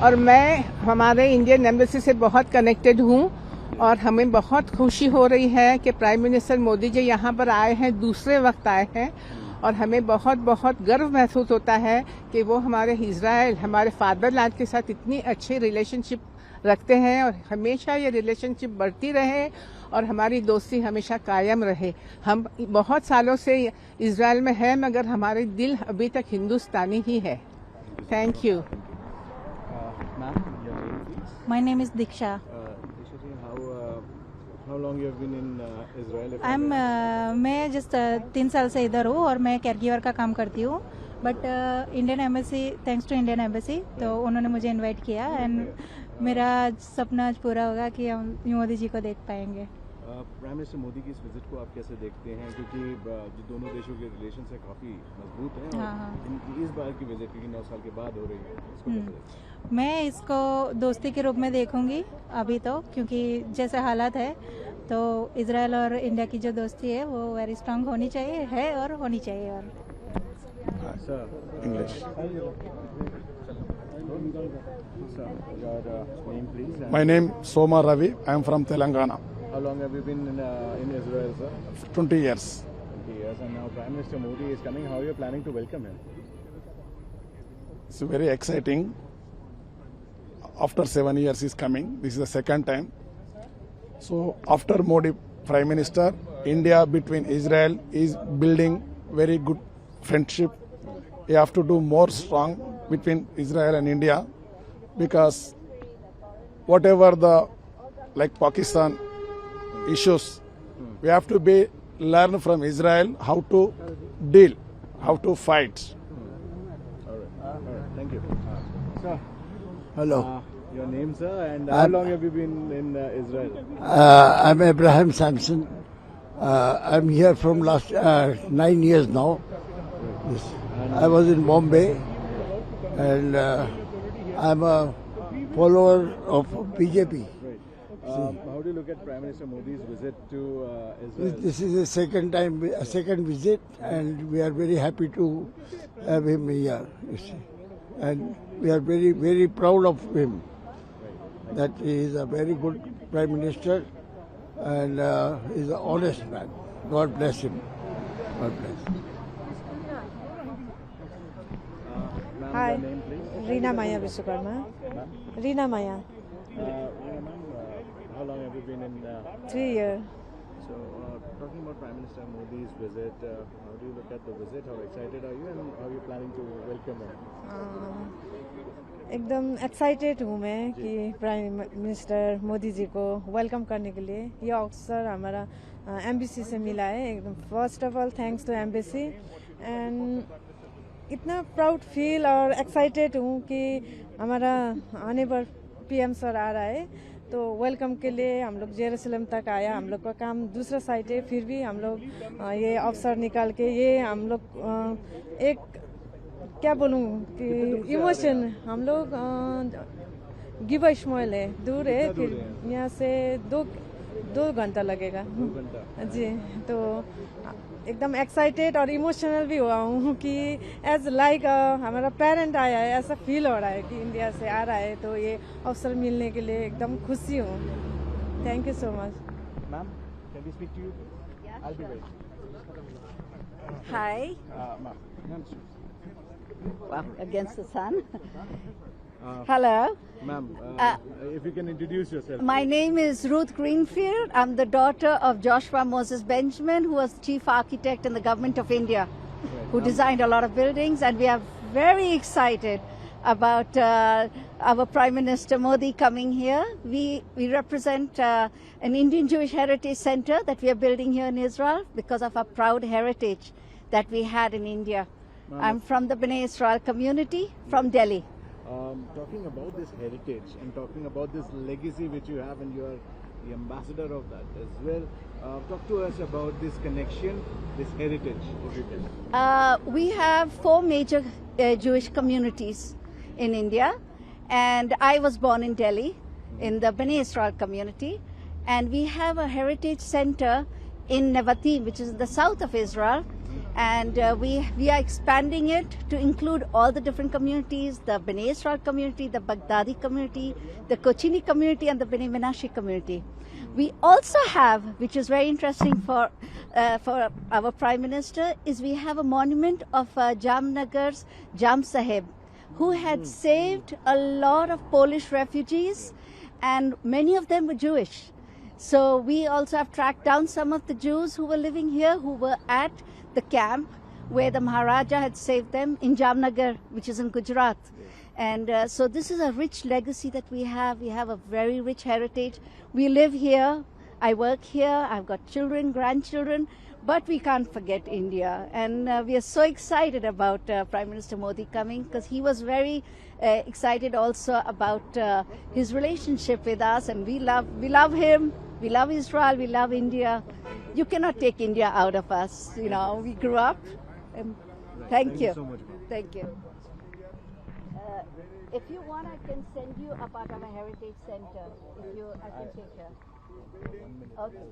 और मैं हमारे इंडियन एम्बेसी से बहुत कनेक्टेड हूँ और हमें बहुत खुशी हो रही है कि प्राइम मिनिस्टर मोदी जी यहाँ पर आए हैं, दूसरे वक्त आए हैं और हमें बहुत बहुत गर्व महसूस होता है कि वो हमारे इजराइल, हमारे फादरलैंड के साथ इतनी अच्छी रिलेशनशिप रखते हैं और हमेशा ये रिलेशनशिप बढ़ती रहे और हमारी दोस्ती हमेशा कायम रहे। हम बहुत सालों से इजराइल में हैं मगर हमारे दिल अभी तक हिंदुस्तानी ही है। Thank you. My name is Diksha. How long you have been in Israel? मैं जस्ट 3 साल से इधर हूँ और मैं केयरगिवर का काम करती हूँ, but Indian embassy, thanks to Indian embassy, तो उन्होंने मुझे इनवाइट किया एंड मेरा सपना आज पूरा होगा कि हम मोदी जी को देख पाएंगे। प्राइम मिनिस्टर मोदी की इस विजिट को आप कैसे देखते हैं, क्योंकि जो दोनों देशों के रिलेशंस है काफ़ी मजबूत हैं और इनकी इस बार की विजिट क्योंकि 9 साल के बाद हो रही है, इसको कैसे देखते हैं? मैं इसको दोस्ती के रूप में देखूंगी अभी तो, क्योंकि जैसे हालात है तो इजराइल और इंडिया की जो दोस्ती है वो वेरी स्ट्रांग होनी चाहिए है और होनी चाहिए। और English. Your name, please. My name Soma Ravi. I am from Telangana. How long have you been in Israel, sir? 20 years. 20 years, and now Prime Minister Modi is coming. How are you planning to welcome him? It's very exciting. After 7 years he's coming. This is the second time. So after Modi Prime Minister, India between Israel is building very good friendship. We have to do more strong between Israel and India, because whatever the like Pakistan issues, we have to learn from Israel how to deal, how to fight. All right. Thank you. Sir. Hello. Your name, sir, and how long have you been in Israel? I'm Abraham Sampson. I'm here from last 9 years now. Yes. I was in Bombay, and I'm a follower of BJP. Right. How do you look at Prime Minister Modi's visit to Israel? This is a second visit, and we are very happy to have him here. You see. And we are very, very proud of him. That he is a very good Prime Minister, and he is an honest man. God bless him. God bless him. Hi, Your name, please. Reena Maya Vishwakarma. Reena Maya, Ma'am, how long have you been in? 3 years. So, talking about Prime Minister Modi's visit, how do you look at the visit? How excited are you, and how are you planning to welcome him? एकदम excited हूँ मैं कि prime minister Modi ji को welcome करने के लिए ये अवसर हमारा एम्बेसी से मिला है। एकदम first of all thanks to embassy, and इतना प्राउड फील और एक्साइटेड हूँ कि हमारा आने पर पीएम सर आ रहा है, तो वेलकम के लिए हम लोग जेरूसलम तक आया। हम लोग का काम दूसरा साइड है, फिर भी हम लोग ये अवसर निकाल के ये हम लोग एक क्या बोलूँ कि इमोशन, हम लोग गिवा इस्माइल है, दूर है, फिर यहाँ से दो घंटा लगेगा जी। तो एकदम एक्साइटेड और इमोशनल भी हुआ हूँ कि एज लाइक हमारा पेरेंट आया है, ऐसा फील हो रहा है कि इंडिया से आ रहा है, तो ये अवसर मिलने के लिए एकदम खुशी हूँ। Thank you so much. Ma'am, can we speak to you? Yeah, I'll be sure. waiting. Hi. Ma'am. Well, against the sun. Hello. Ma'am, if you can introduce yourself. My name is Ruth Greenfield. I'm the daughter of Joshua Moses Benjamin, who was chief architect in the government of India, who designed a lot of buildings, and we are very excited about our Prime Minister Modi coming here. We represent an Indian Jewish Heritage Center that we are building here in Israel because of our proud heritage that we had in India. I'm from the Bnei Israel community from Delhi. Talking about this heritage and talking about this legacy which you have, and you are the ambassador of that as well. Talk to us about this connection, this heritage, if you can. We have 4 major Jewish communities in India, and I was born in Delhi in the Bnei Israel community, and we have a heritage center in Nevatim, which is in the south of Israel, And we are expanding it to include all the different communities, the Bnei Israel community, the Baghdadi community, the Kochini community, and the Bnei Menashe community. We also have, which is very interesting for our Prime Minister, is we have a monument of Jamnagar's Jam Sahib, who had saved a lot of Polish refugees, and many of them were Jewish. So we also have tracked down some of the Jews who were living here, who were at the camp where the Maharaja had saved them in Jamnagar, which is in Gujarat. And so this is a rich legacy that we have. We have a very rich heritage. We live here. I work here. I've got children, grandchildren, but we can't forget India. And we are so excited about Prime Minister Modi coming, because he was very excited also about his relationship with us, and we love him. We love Israel. We love India. You cannot take India out of us. You know, we grew up. And thank you. So much. Thank you. If you want, I can send you a part of a heritage center. I can take her. Okay.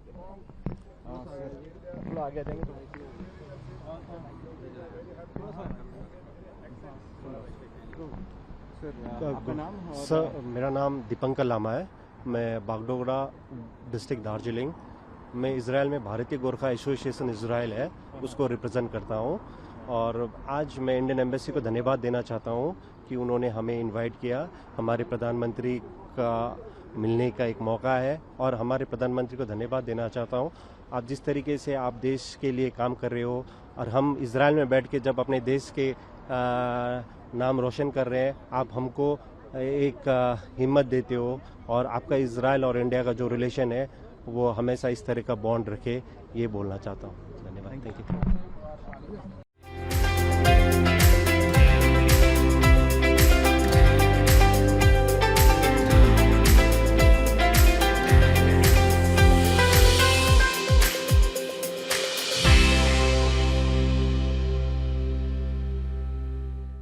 थोड़ा आगे आ जाएंगे तो आपका नाम? Sir, मेरा नाम दीपंकर लामा है। मैं बागडोगरा डिस्ट्रिक्ट दार्जिलिंग में इजराइल में भारतीय गोरखा एसोसिएशन इजराइल है, उसको रिप्रेजेंट करता हूँ। और आज मैं इंडियन एम्बेसी को धन्यवाद देना चाहता हूँ कि उन्होंने हमें इनवाइट किया। हमारे प्रधानमंत्री का मिलने का एक मौका है, और हमारे प्रधानमंत्री को धन्यवाद देना चाहता हूँ। आप जिस तरीके से आप देश के लिए काम कर रहे हो, और हम इजराइल में बैठ के जब अपने देश के नाम रोशन कर रहे हैं, आप हमको एक हिम्मत देते हो, और आपका इजराइल और इंडिया का जो रिलेशन है वो हमेशा इस तरह का बॉन्ड रखे, ये बोलना चाहता हूँ। धन्यवाद। Thank you.